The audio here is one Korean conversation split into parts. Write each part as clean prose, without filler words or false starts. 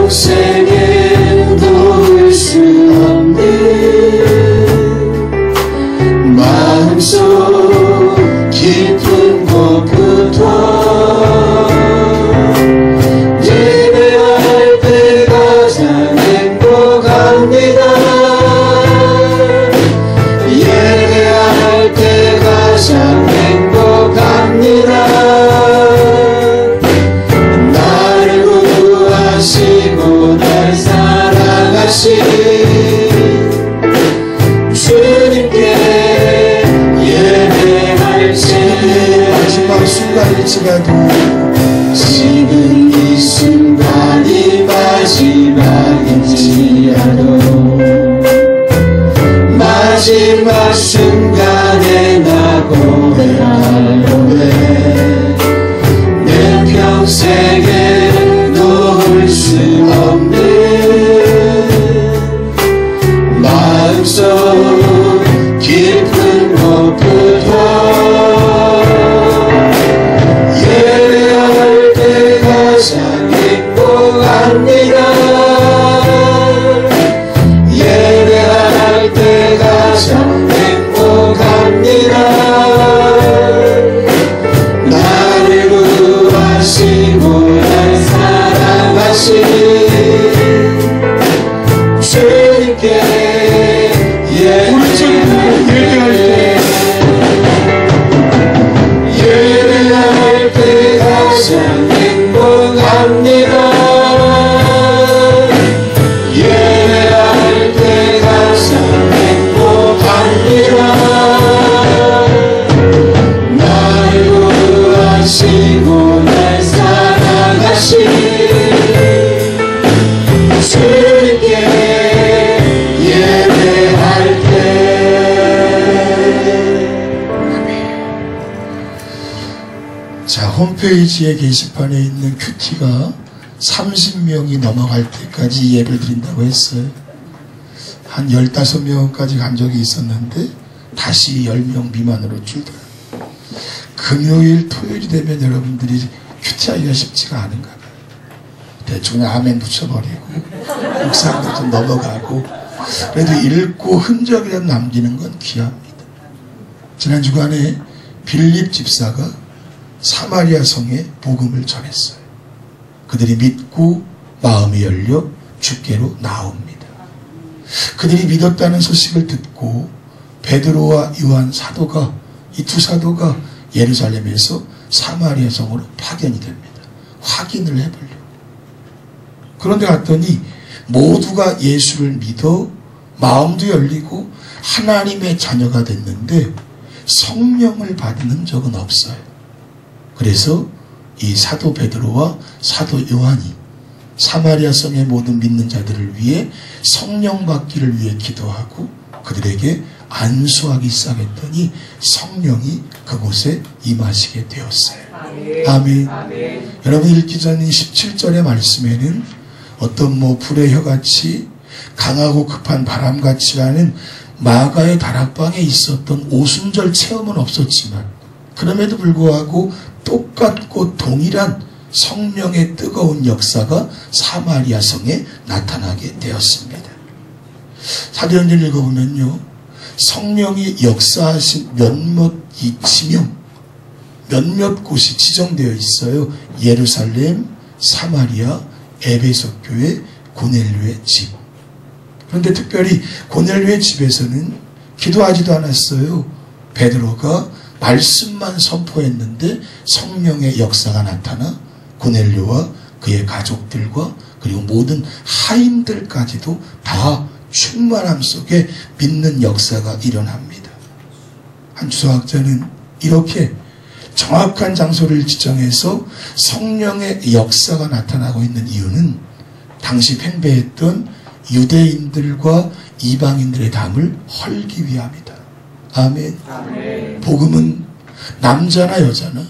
평생에 놓을 수 없는 마음속 깊은 곳부터 예배할 때 가장 행복합니다. 예배할 때 가장 행복합니다. 나를 구하시고 날 사랑하신 주님께 예배할지 마지막 순간일지라도 지금 이 순간이 마지막일지라도 마지막 순간에 나 고백하노래 내 평생에 놓을 수 없는 마음속 깊은 곳부터 예배할 때 가장 행복합니다. 예배할 때 가장 행복합니다. 나를 구하시고 날 사랑하신 주님께 예배할 때 가장 행복합니다. 예배할 때 가장 행복합니다. 나를 구하시고 날 사랑하신 주님께 예배할 때. 자, 홈페이지에 게시판에 있는 큐티가 30명이 넘어갈 때까지 예배를 드린다고 했어요. 한 15명까지 간 적이 있었는데 다시 10명 미만으로 줄더라고요. 금요일, 토요일이 되면 여러분들이 큐티하기가 쉽지가 않은가 봐요. 대충 아멘 붙여버리고 묵상도 좀 넘어가고 그래도 읽고 흔적이라도 남기는 건 귀합니다. 지난 주간에 빌립 집사가 사마리아 성에 복음을 전했어요. 그들이 믿고 마음이 열려 주께로 나옵니다. 그들이 믿었다는 소식을 듣고 베드로와 요한 사도가 이 두 사도가 예루살렘에서 사마리아 성으로 파견이 됩니다. 확인을 해보려고. 그런데 갔더니 모두가 예수를 믿어 마음도 열리고 하나님의 자녀가 됐는데 성령을 받은 흔적은 없어요. 그래서 이 사도 베드로와 사도 요한이 사마리아 성의 모든 믿는 자들을 위해 성령 받기를 위해 기도하고 그들에게 안수하기 시작했더니 성령이 그곳에 임하시게 되었어요. 아멘. 아멘. 여러분 읽기 전인 17절의 말씀에는 어떤 불의 혀같이 강하고 급한 바람같이라는 마가의 다락방에 있었던 오순절 체험은 없었지만 그럼에도 불구하고 똑같고 동일한 성령의 뜨거운 역사가 사마리아 성에 나타나게 되었습니다. 사도행전 읽어보면요, 성령이 역사하신 몇몇 곳이 지정되어 있어요. 예루살렘, 사마리아, 에베소 교회, 고넬료의 집. 그런데 특별히 고넬료의 집에서는 기도하지도 않았어요. 베드로가 말씀만 선포했는데 성령의 역사가 나타나 고넬료와 그의 가족들과 그리고 모든 하인들까지도 다 충만함 속에 믿는 역사가 일어납니다. 한 주석학자는 이렇게 정확한 장소를 지정해서 성령의 역사가 나타나고 있는 이유는 당시 팽배했던 유대인들과 이방인들의 담을 헐기 위함이다. 아멘. 아멘. 복음은 남자나 여자나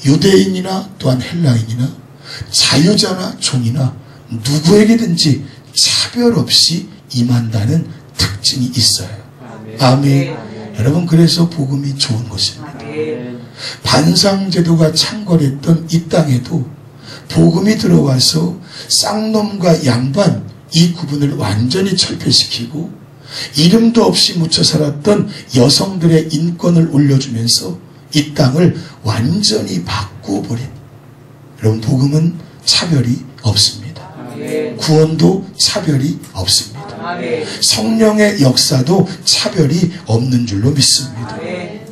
유대인이나 또한 헬라인이나 자유자나 종이나 누구에게든지 차별 없이 임한다는 특징이 있어요. 아멘. 아멘. 아멘. 여러분, 그래서 복음이 좋은 것입니다. 아멘. 반상제도가 창궐했던 이 땅에도 복음이 들어와서 쌍놈과 양반 이 구분을 완전히 철폐시키고 이름도 없이 묻혀 살았던 여성들의 인권을 올려주면서 이 땅을 완전히 바꾸어버린, 여러분, 복음은 차별이 없습니다. 구원도 차별이 없습니다. 성령의 역사도 차별이 없는 줄로 믿습니다.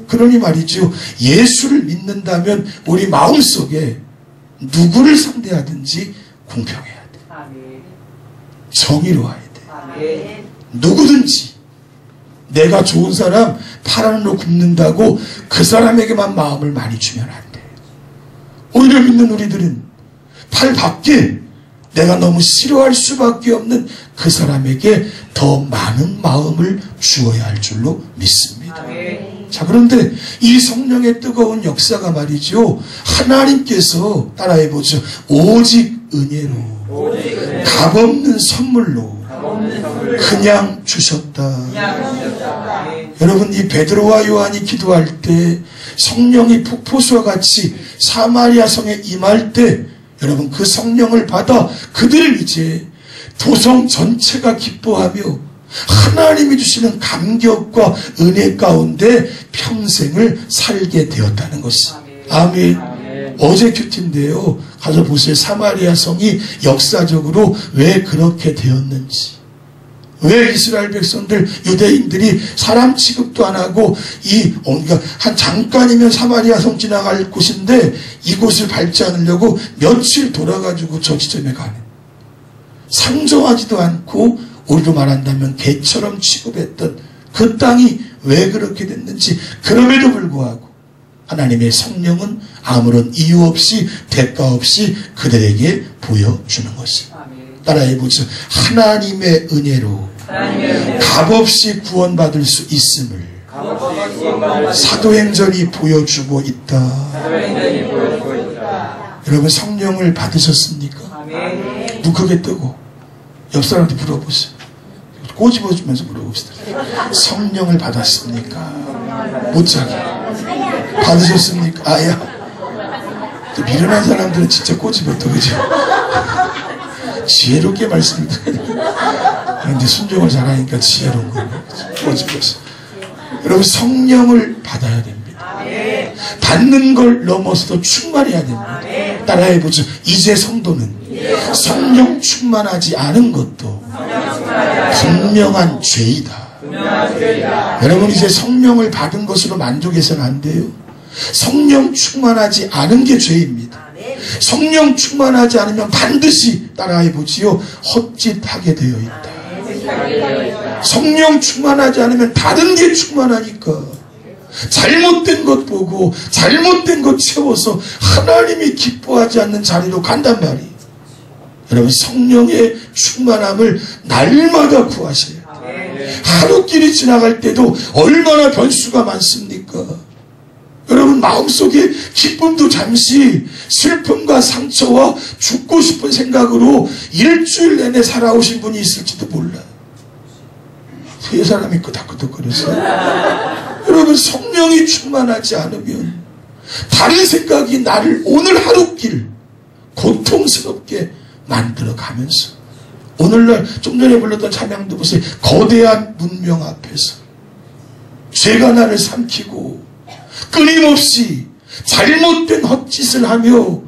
그러니 말이죠, 예수를 믿는다면 우리 마음속에 누구를 상대하든지 공평해야 돼. 정의로워야 돼. 누구든지 내가 좋은 사람 팔 안으로 굽는다고 그 사람에게만 마음을 많이 주면 안 돼요. 오히려 믿는 우리들은 팔 밖에 내가 너무 싫어할 수밖에 없는 그 사람에게 더 많은 마음을 주어야 할 줄로 믿습니다. 자, 그런데 이 성령의 뜨거운 역사가 말이죠, 하나님께서 따라해보죠. 오직 은혜로, 값없는 선물로 그냥 주셨다. 여러분, 이 베드로와 요한이 기도할 때 성령이 폭포수와 같이 사마리아 성에 임할 때, 여러분, 그 성령을 받아 그들 이제 도성 전체가 기뻐하며 하나님이 주시는 감격과 은혜 가운데 평생을 살게 되었다는 것이. 아멘. 어제 큐티인데요, 가서 보세요. 사마리아 성이 역사적으로 왜 그렇게 되었는지, 왜 이스라엘 백성들, 유대인들이 사람 취급도 안 하고 그러니까 한 잠깐이면 사마리아 성 지나갈 곳인데 이곳을 밟지 않으려고 며칠 돌아가지고 저 지점에 가는, 상정하지도 않고 우리로 말한다면 개처럼 취급했던 그 땅이 왜 그렇게 됐는지, 그럼에도 불구하고 하나님의 성령은 아무런 이유 없이 대가 없이 그들에게 보여주는 것입니다. 따라해보죠. 하나님의 은혜로 값없이 구원받을 수 있음을 사도행전이 보여주고 있다. 여러분, 성령을 받으셨습니까? 눈 크게 뜨고 옆 사람한테 물어보세요. 꼬집어주면서 물어봅시다. 성령을 받았습니까? 못자게 받으셨습니까? 아야. 미련한 사람들은 진짜 꼬집었다, 그죠? 지혜롭게 말씀을 드려야 그런데 순종을 잘하니까 지혜로운 거예요. 꼬집어서. 여러분, 성령을 받아야 됩니다. 받는 걸 넘어서도 충만해야 됩니다. 따라해보죠. 이제 성도는 성령 충만하지 않은 것도 분명한 죄이다. 여러분, 이제 성령을 받은 것으로 만족해서는 안 돼요. 성령 충만하지 않은 게 죄입니다. 성령 충만하지 않으면 반드시 따라해보지요, 헛짓하게 되어 있다. 성령 충만하지 않으면 다른 게 충만하니까 잘못된 것 보고 잘못된 것 채워서 하나님이 기뻐하지 않는 자리로 간단 말이에요. 여러분, 성령의 충만함을 날마다 구하셔야 돼요. 하루길이 지나갈 때도 얼마나 변수가 많습니까? 여러분, 마음속에 기쁨도 잠시, 슬픔과 상처와 죽고 싶은 생각으로 일주일 내내 살아오신 분이 있을지도 몰라요. 세 사람이 끄덕끄덕거렸어요. 여러분, 성령이 충만하지 않으면 다른 생각이 나를 오늘 하루길 고통스럽게 만들어가면서, 오늘날 좀 전에 불렀던 찬양도 보세요. 거대한 문명 앞에서 죄가 나를 삼키고 끊임없이 잘못된 헛짓을 하며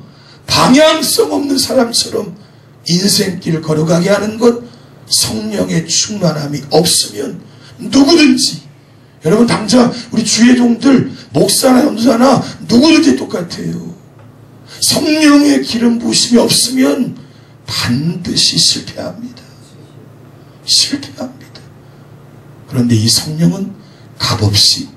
방향성 없는 사람처럼 인생길 걸어가게 하는 것, 성령의 충만함이 없으면 누구든지, 여러분, 당장 우리 주의 종들, 목사나 연사나 누구든지 똑같아요. 성령의 기름 부으심이 없으면 반드시 실패합니다. 실패합니다. 그런데 이 성령은 값없이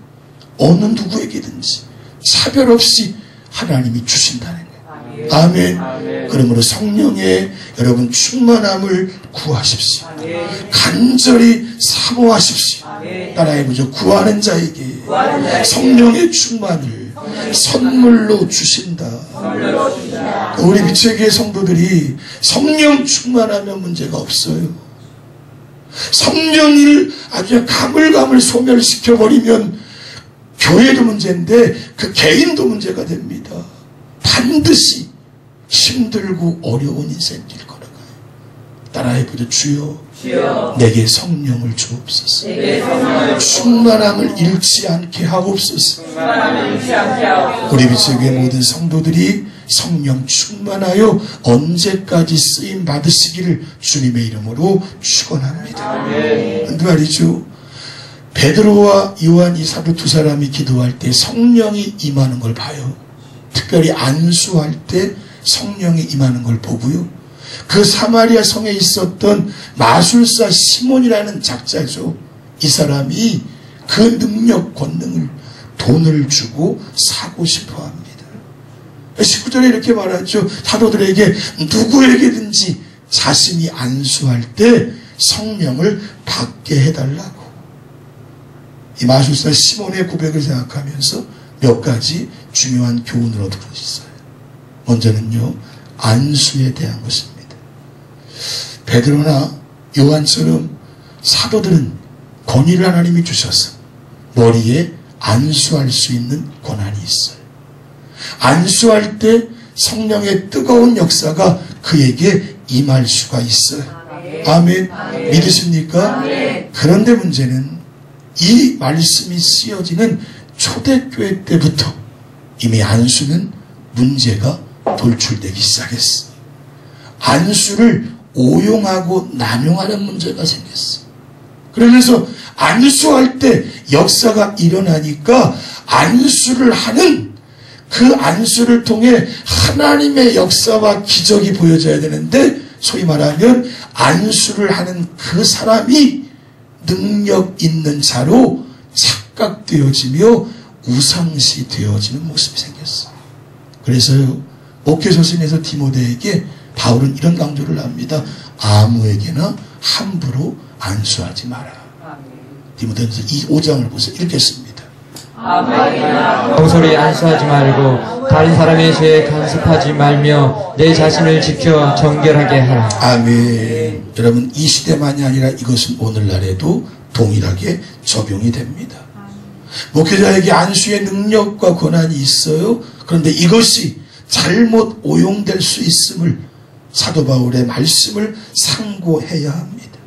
어느 누구에게든지 차별 없이 하나님이 주신다는 거예요. 아멘. 그러므로 성령의 여러분 충만함을 구하십시오. 간절히 사모하십시오. 따라해보죠. 구하는 자에게 성령의 충만을 선물로 주신다. 우리 미체교회 성도들이 성령 충만하면 문제가 없어요. 성령을 아주 가물가물 소멸시켜버리면 교회도 문제인데 그 개인도 문제가 됩니다. 반드시 힘들고 어려운 인생길 걸어가야 따라해보죠. 주여, 주여 내게 성령을 주옵소서. 내게 성령을 충만함을 잃지 않게 하옵소서. 충만함을 잃지 않게 하옵소서. 우리 비책의 모든 성도들이 성령 충만하여 언제까지 쓰임 받으시기를 주님의 이름으로 축원합니다. 그 말이죠. 베드로와 요한 이 사도 두 사람이 기도할 때 성령이 임하는 걸 봐요. 특별히 안수할 때 성령이 임하는 걸 보고요. 그 사마리아 성에 있었던 마술사 시몬이라는 작자죠. 이 사람이 그 능력 권능을 돈을 주고 사고 싶어 합니다. 19절에 이렇게 말하죠. 사도들에게 누구에게든지 자신이 안수할 때 성령을 받게 해달라고. 이 마술사 시몬의 고백을 생각하면서 몇 가지 중요한 교훈을 얻고 있어요. 먼저는요, 안수에 대한 것입니다. 베드로나 요한처럼 사도들은 권위를 하나님이 주셔서 머리에 안수할 수 있는 권한이 있어요. 안수할 때 성령의 뜨거운 역사가 그에게 임할 수가 있어요. 아멘. 믿으십니까? 그런데 문제는 이 말씀이 쓰여지는 초대교회 때부터 이미 안수는 문제가 돌출되기 시작했어. 안수를 오용하고 남용하는 문제가 생겼어. 그러면서 안수할 때 역사가 일어나니까 안수를 하는 그 안수를 통해 하나님의 역사와 기적이 보여져야 되는데, 소위 말하면 안수를 하는 그 사람이 능력 있는 자로 착각되어지며 우상시 되어지는 모습이 생겼어. 그래서요, 목회서신에서 디모데에게 바울은 이런 강조를 합니다. 아무에게나 함부로 안수하지 마라. 디모데전서 5장을 보세요. 읽겠습니다. 엉소리 안수하지 말고 다른 사람의 죄에 간섭하지 말며 내 자신을 지켜 정결하게 하라. 아멘. 여러분, 이 시대만이 아니라 이것은 오늘날에도 동일하게 적용이 됩니다. 목회자에게 안수의 능력과 권한이 있어요. 그런데 이것이 잘못 오용될 수 있음을 사도 바울의 말씀을 상고해야 합니다.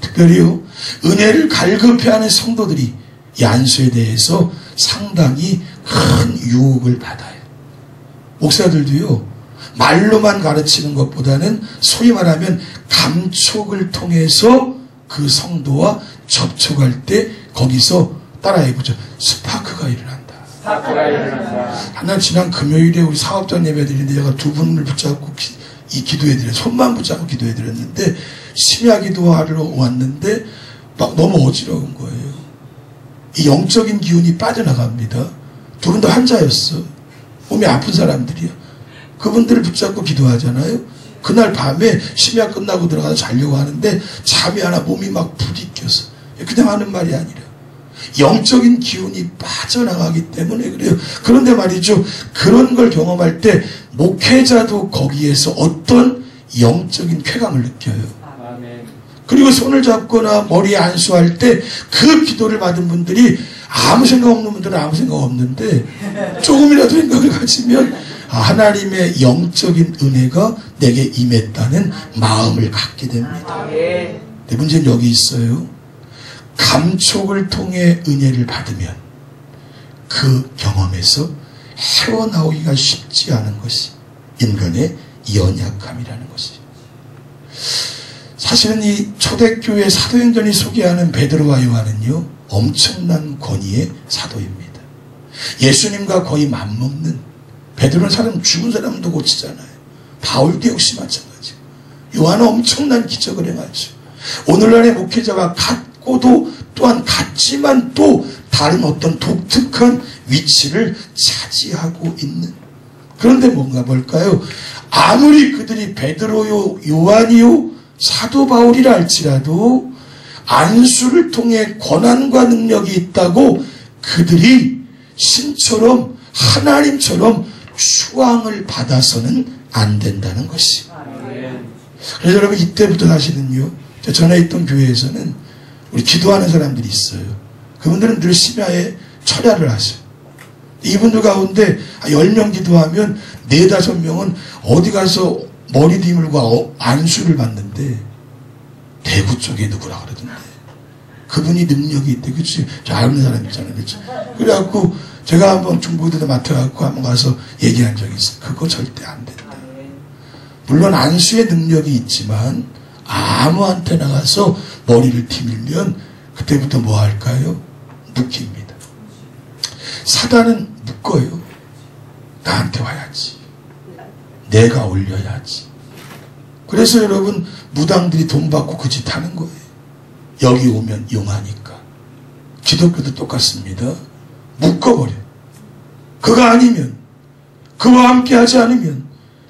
특별히요, 은혜를 갈급해하는 성도들이 이 안수에 대해서 상당히 큰 유혹을 받아요. 목사들도요, 말로만 가르치는 것보다는 소위 말하면 감촉을 통해서 그 성도와 접촉할 때 거기서 따라해보죠. 스파크가 일어난다. 하나 지난 금요일에 우리 사업장 예배드리는데 제가 두 분을 붙잡고 기도해드려요. 손만 붙잡고 기도해드렸는데 심야 기도하러 왔는데 막 너무 어지러운 거예요. 이 영적인 기운이 빠져나갑니다. 두 분 다 환자였어. 몸이 아픈 사람들이야. 그분들을 붙잡고 기도하잖아요. 그날 밤에 심야 끝나고 들어가서 자려고 하는데 잠이 안 와. 몸이 막 부딪혀서. 그냥 하는 말이 아니라 영적인 기운이 빠져나가기 때문에 그래요. 그런데 말이죠, 그런 걸 경험할 때 목회자도 거기에서 어떤 영적인 쾌감을 느껴요. 그리고 손을 잡거나 머리에 안수할 때 그 기도를 받은 분들이 아무 생각 없는 분들은 아무 생각 없는데 조금이라도 생각을 가지면 하나님의 영적인 은혜가 내게 임했다는 마음을 갖게 됩니다. 근데 문제는 여기 있어요. 감촉을 통해 은혜를 받으면 그 경험에서 헤어나오기가 쉽지 않은 것이 인간의 연약함이라는 것이. 사실은 이 초대교회 사도행전이 소개하는 베드로와 요한은요, 엄청난 권위의 사도입니다. 예수님과 거의 맞먹는. 베드로는 사람, 죽은 사람도 고치잖아요. 바울도 역시 마찬가지고, 요한은 엄청난 기적을 행하죠. 오늘날의 목회자와 같고도 또한 같지만 또 다른 어떤 독특한 위치를 차지하고 있는. 그런데 뭘까요? 아무리 그들이 베드로요, 요한이요, 사도 바울이라 할지라도 안수를 통해 권한과 능력이 있다고 그들이 신처럼 하나님처럼 추앙을 받아서는 안 된다는 것이. 그래서 여러분, 이때부터 사실은요, 전에 있던 교회에서는 우리 기도하는 사람들이 있어요. 그분들은 늘 심야에 철야를 하세요. 이분들 가운데 10명 기도하면 4, 5명은 어디 가서 머리 뒤물고 안수를 받는데, 대구 쪽에 누구라 그러던데. 그분이 능력이 있대. 그치? 잘 아는 사람 있잖아요. 그치? 그래갖고 제가 한번 중부대도 맡아갖고 한번 가서 얘기한 적이 있어요. 그거 절대 안 된다. 물론 안수의 능력이 있지만 아무한테 나가서 머리를 티밀면 그때부터 뭐 할까요? 묶입니다. 사단은 묶어요. 나한테 와야지. 내가 올려야지. 그래서 여러분 무당들이 돈 받고 그 짓 하는 거예요. 여기 오면 용하니까. 기독교도 똑같습니다. 묶어버려. 그가 아니면, 그와 함께 하지 않으면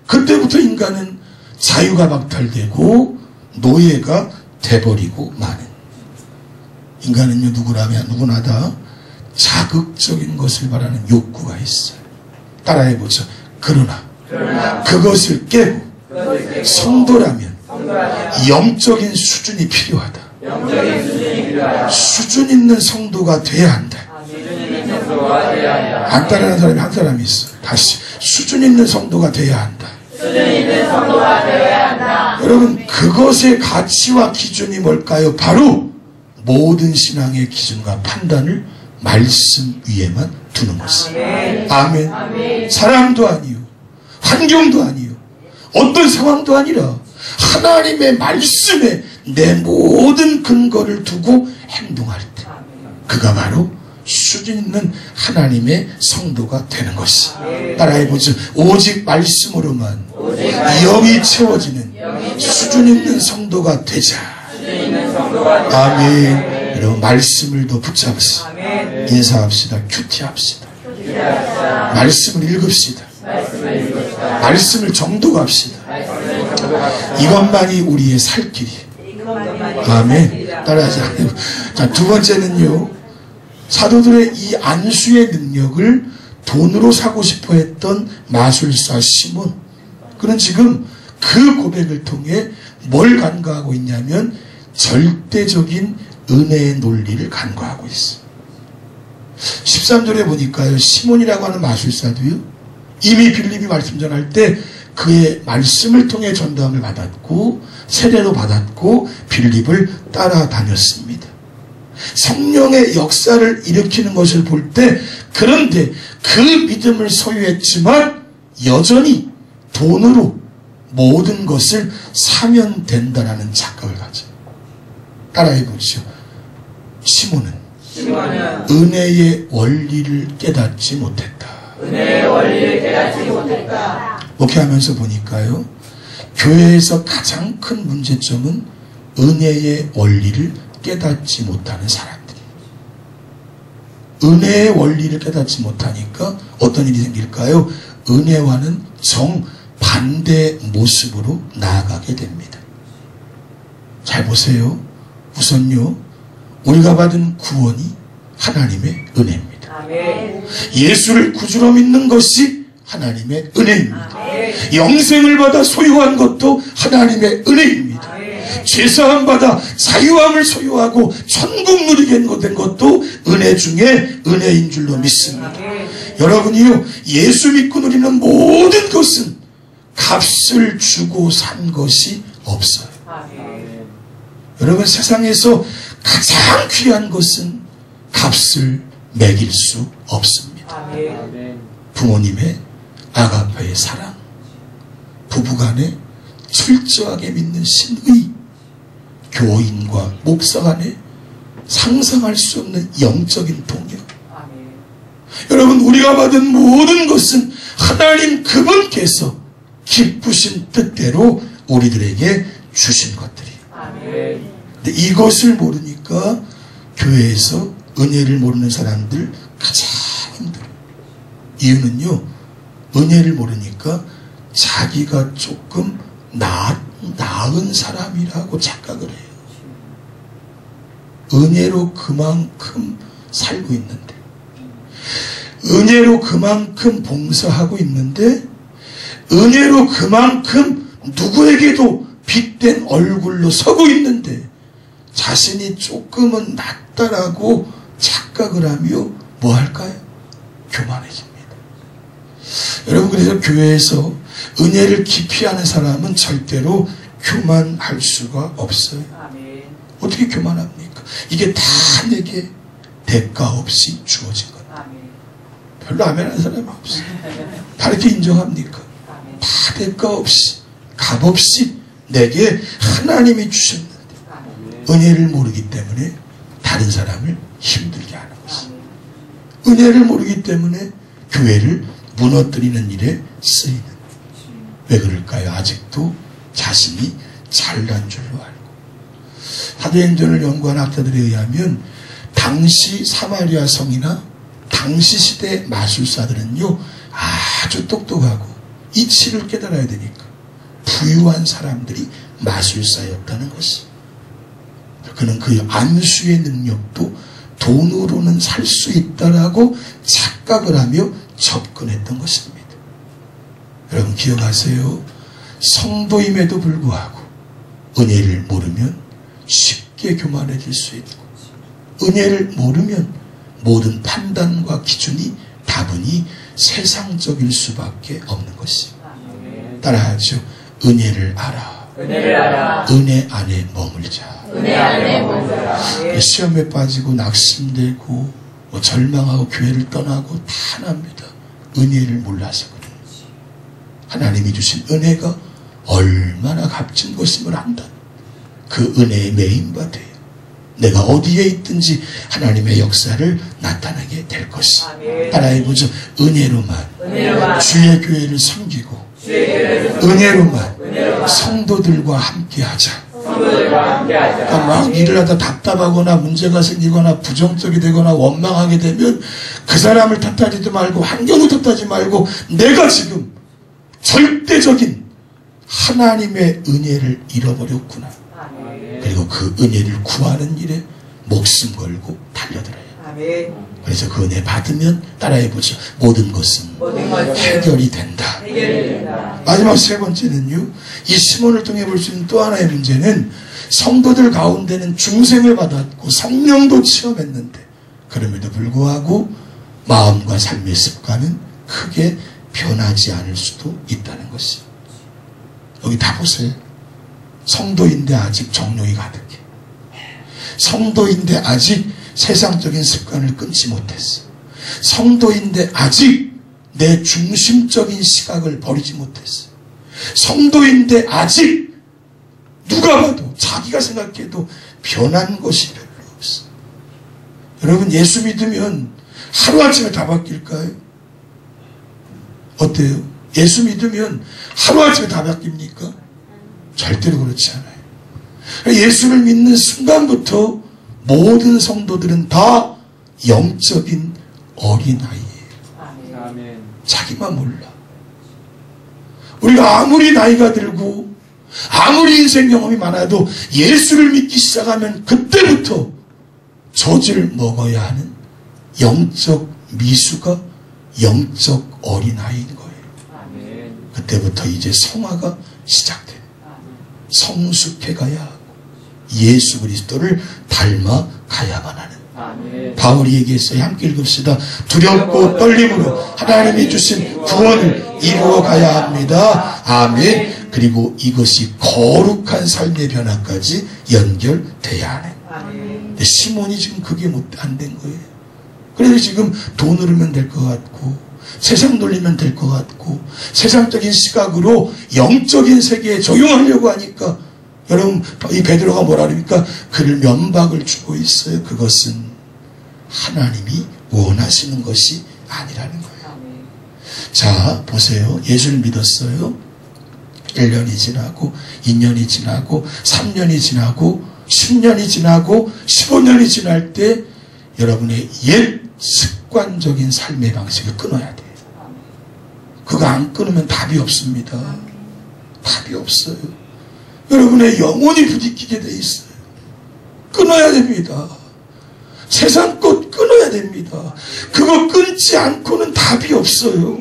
그때부터 인간은 자유가 박탈되고 노예가 돼버리고 마는. 인간은요, 누구나 다 자극적인 것을 바라는 욕구가 있어요. 따라해보죠. 그러나 그것을 깨고 성도라면 영적인 수준이 필요하다. 수준 있는 성도가 돼야 한다. 안 따르는 사람이 한 사람이 있어. 다시 수준 있는 성도가 돼야 한다. 여러분, 그것의 가치와 기준이 뭘까요? 바로 모든 신앙의 기준과 판단을 말씀 위에만 두는 것입니다. 아멘. 사람도 아니요, 환경도 아니요, 어떤 상황도 아니라 하나님의 말씀에 내 모든 근거를 두고 행동할 때 그가 바로 수준 있는 하나님의 성도가 되는 것이. 따라해보죠. 오직 말씀으로만 영이 채워지는 수준 있는 성도가 되자. 아멘. 여러분, 말씀을 더 붙잡으시오. 인사합시다. 큐티합시다. 말씀을 읽읍시다. 말씀을 정독합시다. 이것만이 우리의 살 길이에요. 아멘. 따라하지 않아요. 자, 두 번째는요, 사도들의 이 안수의 능력을 돈으로 사고 싶어 했던 마술사 시몬. 그는 지금 그 고백을 통해 뭘 간과하고 있냐면 절대적인 은혜의 논리를 간과하고 있어요. 13절에 보니까요, 시몬이라고 하는 마술사도요, 이미 빌립이 말씀 전할 때 그의 말씀을 통해 전도함을 받았고 세례도 받았고 빌립을 따라다녔습니다. 성령의 역사를 일으키는 것을 볼 때, 그런데 그 믿음을 소유했지만 여전히 돈으로 모든 것을 사면 된다라는 착각을 가져요. 따라해보시죠. 시몬은 은혜의 원리를 깨닫지 못했다. 목회하면서 보니까요, 교회에서 가장 큰 문제점은 은혜의 원리를 깨닫지 못하는 사람들이. 은혜의 원리를 깨닫지 못하니까 어떤 일이 생길까요? 은혜와는 정반대 모습으로 나아가게 됩니다. 잘 보세요. 우선요, 우리가 받은 구원이 하나님의 은혜입니다. 예수를 구주로 믿는 것이 하나님의 은혜입니다. 영생을 받아 소유한 것도 하나님의 은혜입니다. 죄사함 받아 자유함을 소유하고 천국 누리게 된 것도 은혜 중에 은혜인 줄로 믿습니다. 여러분이요, 예수 믿고 누리는 모든 것은 값을 주고 산 것이 없어요. 여러분, 세상에서 가장 귀한 것은 값을 매길 수 없습니다. 부모님의 아가페의 사랑, 부부간에 철저하게 믿는 신의, 교인과 목사 간에 상상할 수 없는 영적인 동력. 여러분, 우리가 받은 모든 것은 하나님 그분께서 기쁘신 뜻대로 우리들에게 주신 것들이. 근데 이것을 모르니까 교회에서 은혜를 모르는 사람들 가장 힘들어요. 이유는요, 은혜를 모르니까 자기가 조금 나은 사람이라고 착각을 해요. 은혜로 그만큼 살고 있는데, 은혜로 그만큼 봉사하고 있는데, 은혜로 그만큼 누구에게도 빛된 얼굴로 서고 있는데 자신이 조금은 낫다라고 착각을 하며 뭐 할까요? 교만해집니다. 여러분, 그래서 교회에서 은혜를 기피하는 사람은 절대로 교만할 수가 없어요. 어떻게 교만합니까? 이게 다 내게 대가 없이 주어진 거예요. 별로 아멘 하는 사람이 없어요. 다 이렇게 인정합니까? 다 대가 없이, 값 없이 내게 하나님이 주셨는데 은혜를 모르기 때문에 다른 사람을 힘들게 하는 것입니다. 은혜를 모르기 때문에 교회를 무너뜨리는 일에 쓰이는. 왜 그럴까요? 아직도 자신이 잘난 줄로 알고. 사도행전을 연구한 학자들에 의하면 당시 사마리아 성이나 당시 시대 마술사들은요 아주 똑똑하고 이치를 깨달아야 되니까 부유한 사람들이 마술사였다는 것입니다. 그는 그 암수의 능력도 돈으로는 살 수 있다라고 착각을 하며 접근했던 것입니다. 여러분 기억하세요. 성도임에도 불구하고 은혜를 모르면 쉽게 교만해질 수 있고, 은혜를 모르면 모든 판단과 기준이 다분히 세상적일 수밖에 없는 것입니다. 따라하죠. 은혜를 알아. 은혜를 알아. 은혜 안에 머물자. 은혜 안에 머물자. 시험에 빠지고 낙심되고 절망하고 교회를 떠나고 다 납니다. 은혜를 몰라서 그래요. 하나님이 주신 은혜가 얼마나 값진 것임을 안다. 그 은혜에 매인바 돼요. 내가 어디에 있든지 하나님의 역사를 나타나게 될 것이다. 따라해보죠. 은혜로만 주의 교회를 섬기고 은혜로만 성도들과 함께하자. 그러니까 막 일을 하다 답답하거나 문제가 생기거나 부정적이 되거나 원망하게 되면 그 사람을 탓하지도 말고 환경을 탓하지 말고 내가 지금 절대적인 하나님의 은혜를 잃어버렸구나. 그리고 그 은혜를 구하는 일에 목숨 걸고 달려들어요. 그래서 그 은혜 받으면 따라해보죠. 모든 것은 해결이 된다. 마지막 세 번째는요. 이 시몬을 통해 볼 수 있는 또 하나의 문제는 성도들 가운데는 중생을 받았고 성령도 체험했는데 그럼에도 불구하고 마음과 삶의 습관은 크게 변하지 않을 수도 있다는 것입니다. 여기 다 보세요. 성도인데 아직 정욕이 가득해. 성도인데 아직 세상적인 습관을 끊지 못했어. 성도인데 아직 내 중심적인 시각을 버리지 못했어. 성도인데 아직 누가 봐도 자기가 생각해도 변한 것이 별로 없어. 여러분 예수 믿으면 하루아침에 다 바뀔까요? 어때요? 예수 믿으면 하루아침에 다 바뀝니까? 절대로 그렇지 않아요. 예수를 믿는 순간부터 모든 성도들은 다 영적인 어린아이예요. 아멘. 자기만 몰라. 우리가 아무리 나이가 들고 아무리 인생 경험이 많아도 예수를 믿기 시작하면 그때부터 젖을 먹어야 하는 영적 미수가 영적 어린아이인 거예요. 아멘. 그때부터 이제 성화가 시작돼요. 성숙해 가야 하고 예수 그리스도를 닮아 가야만 하는. 아멘. 바울이 얘기했어요. 함께 읽읍시다. 두렵고 떨림으로 하나님이 주신 구원을 이루어 가야 합니다. 아멘. 그리고 이것이 거룩한 삶의 변화까지 연결돼야 하는. 근데 시몬이 지금 그게 안 된 거예요. 그래서 지금 돈 흐르면 될 것 같고 세상 돌리면 될 것 같고 세상적인 시각으로 영적인 세계에 적용하려고 하니까 여러분 이 베드로가 뭐라 그럽니까? 그를 면박을 주고 있어요. 그것은 하나님이 원하시는 것이 아니라는 거예요. 자 보세요. 예수를 믿었어요. 1년이 지나고 2년이 지나고 3년이 지나고 10년이 지나고 15년이 지날 때 여러분의 옛 습관적인 삶의 방식을 끊어야 돼요. 그거 안 끊으면 답이 없습니다. 답이 없어요. 여러분의 영혼이 부딪히게 돼 있어요. 끊어야 됩니다. 세상 것 끊어야 됩니다. 그거 끊지 않고는 답이 없어요.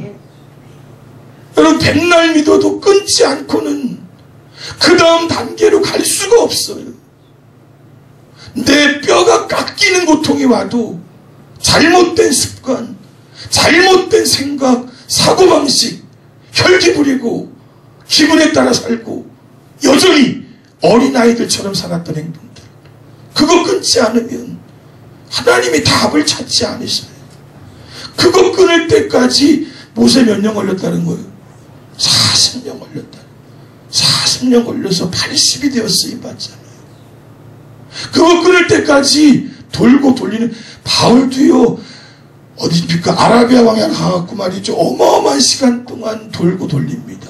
여러분 백날 믿어도 끊지 않고는 그 다음 단계로 갈 수가 없어요. 내 뼈가 깎이는 고통이 와도 잘못된 습관, 잘못된 생각, 사고방식, 혈기 부리고 기분에 따라 살고 여전히 어린아이들처럼 살았던 행동들 그거 끊지 않으면 하나님이 답을 찾지 않으셔요. 그거 끊을 때까지 모세 몇 년 걸렸다는 거예요? 40년 걸렸다. 40년 걸려서 80이 되어 쓰임받잖아요. 그거 끊을 때까지 돌고 돌리는, 바울도요, 어디입니까? 아라비아 왕에 가갖고 말이죠. 어마어마한 시간 동안 돌고 돌립니다.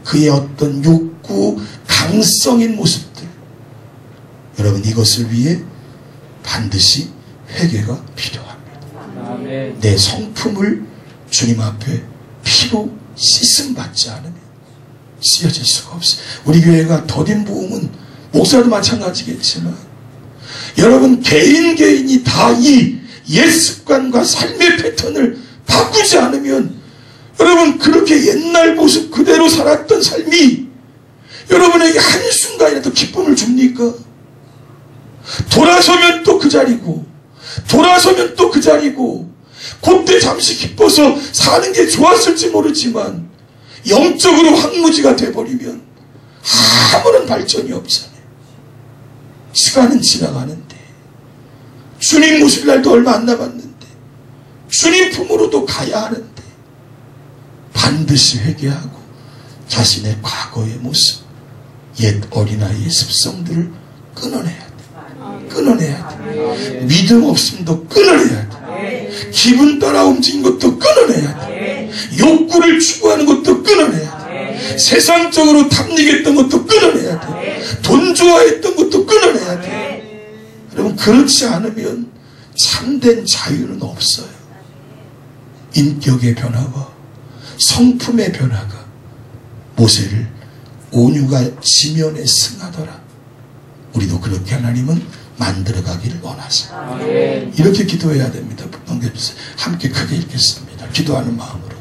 그의 어떤 욕구, 강성인 모습들. 여러분, 이것을 위해 반드시 회개가 필요합니다. 아멘. 내 성품을 주님 앞에 피로 씻음 받지 않으면 씻어질 수가 없어요. 우리 교회가 더딘 부흥은 목사도 마찬가지겠지만 여러분 개인이 다 이 옛 습관과 삶의 패턴을 바꾸지 않으면 여러분 그렇게 옛날 모습 그대로 살았던 삶이 여러분에게 한순간이라도 기쁨을 줍니까? 돌아서면 또 그 자리고 돌아서면 또 그 자리고 그때 잠시 기뻐서 사는 게 좋았을지 모르지만 영적으로 황무지가 돼버리면 아무런 발전이 없잖아요. 시간은 지나가는데 주님 모실 날도 얼마 안 남았는데 주님 품으로도 가야 하는데 반드시 회개하고 자신의 과거의 모습, 옛 어린아이의 습성들을 끊어내야 돼. 끊어내야 돼. 믿음 없음도 끊어내야 돼. 기분 따라 움직인 것도 끊어내야 돼. 욕구를 추구하는 것도 끊어내야 돼. 세상적으로 탐닉했던 것도 끊어내야 돼. 돈 좋아했던 것도 끊어내야 돼. 여러분 그렇지 않으면 참된 자유는 없어요. 인격의 변화와 성품의 변화가 모세를 온유가 지면에 승하더라. 우리도 그렇게 하나님은 만들어가기를 원하십니다. 이렇게 기도해야 됩니다. 넘겨주세요. 함께 크게 읽겠습니다. 기도하는 마음으로.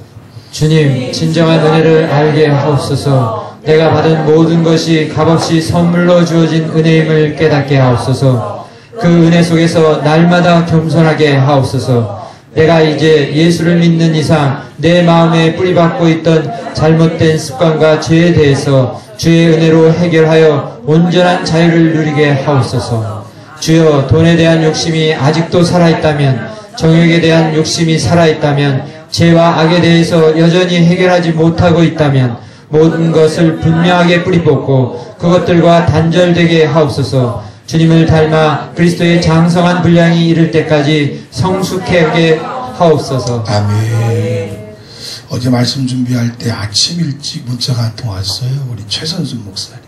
주님, 진정한 은혜를 알게 하옵소서. 내가 받은 모든 것이 값없이 선물로 주어진 은혜임을 깨닫게 하옵소서. 그 은혜 속에서 날마다 겸손하게 하옵소서. 내가 이제 예수를 믿는 이상 내 마음에 뿌리박고 있던 잘못된 습관과 죄에 대해서 주의 은혜로 해결하여 온전한 자유를 누리게 하옵소서. 주여, 돈에 대한 욕심이 아직도 살아있다면, 정욕에 대한 욕심이 살아있다면, 죄와 악에 대해서 여전히 해결하지 못하고 있다면 모든 것을 분명하게 뿌리뽑고 그것들과 단절되게 하옵소서. 주님을 닮아 그리스도의 장성한 분량이 이를 때까지 성숙하게 하옵소서. 아멘. 어제 말씀 준비할 때 아침 일찍 문자가 한 통 왔어요. 우리 최선순 목사님,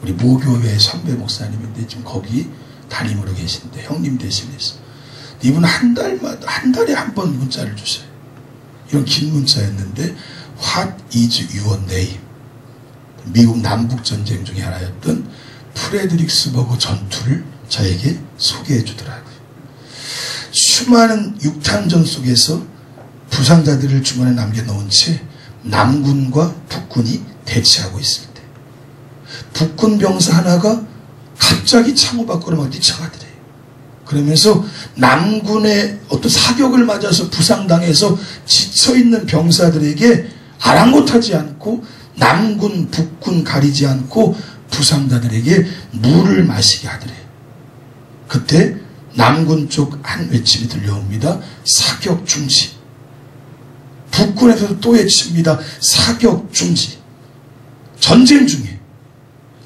우리 모교회 선배 목사님인데 지금 거기 담임으로 계신데 형님 대신해서 이분 한 달에 한 번 문자를 주세요. 이런 긴 문자였는데 What is your name? 미국 남북전쟁 중에 하나였던 프레드릭스버그 전투를 저에게 소개해 주더라고요. 수많은 육탄전 속에서 부상자들을 주머니에 남겨놓은 채 남군과 북군이 대치하고 있을 때 북군 병사 하나가 갑자기 창호 밖으로 막 뛰쳐가더래요. 그러면서 남군의 어떤 사격을 맞아서 부상당해서 지쳐있는 병사들에게 아랑곳하지 않고 남군 북군 가리지 않고 부상자들에게 물을 마시게 하더래요. 그때 남군 쪽 한 외침이 들려옵니다. 사격 중지. 북군에서도 또 외칩니다. 사격 중지. 전쟁 중에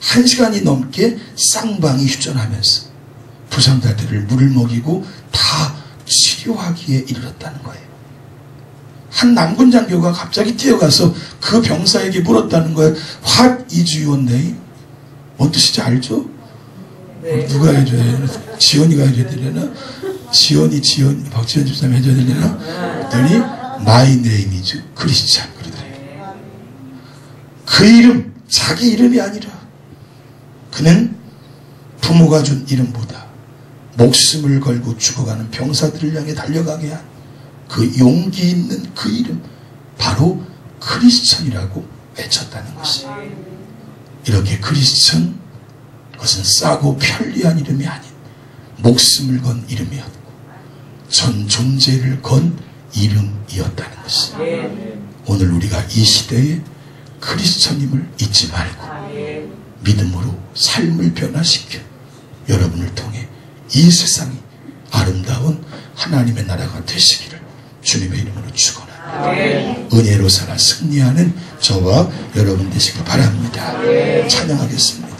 1시간이 넘게 쌍방이 휴전하면서 부상자들을 물을 먹이고 다 치료하기에 이르렀다는 거예요. 한 남군 장교가 갑자기 뛰어가서 그 병사에게 물었다는 거예요. What is your name? 뭔 뜻인지 알죠? 네. 누가 해줘야 되나? 지원이가 해줘야 되려나? 지원이 박지원 집사님 해줘야 되려나? 그랬더니 My name is 크리스찬 그러더래요. 그 이름, 자기 이름이 아니라 그는 부모가 준 이름보다 목숨을 걸고 죽어가는 병사들을 향해 달려가게 한 그 용기 있는 그 이름, 바로 크리스천이라고 외쳤다는 것이에요. 이렇게 크리스천, 그것은 싸고 편리한 이름이 아닌 목숨을 건 이름이었고 전 존재를 건 이름이었다는 것이에요. 오늘 우리가 이 시대에 크리스천임을 잊지 말고 믿음으로 삶을 변화시켜 여러분을 통해 이 세상이 아름다운 하나님의 나라가 되시기를 주님의 이름으로 축원합니다. 은혜로 살아 승리하는 저와 여러분 되시길 바랍니다. 찬양하겠습니다.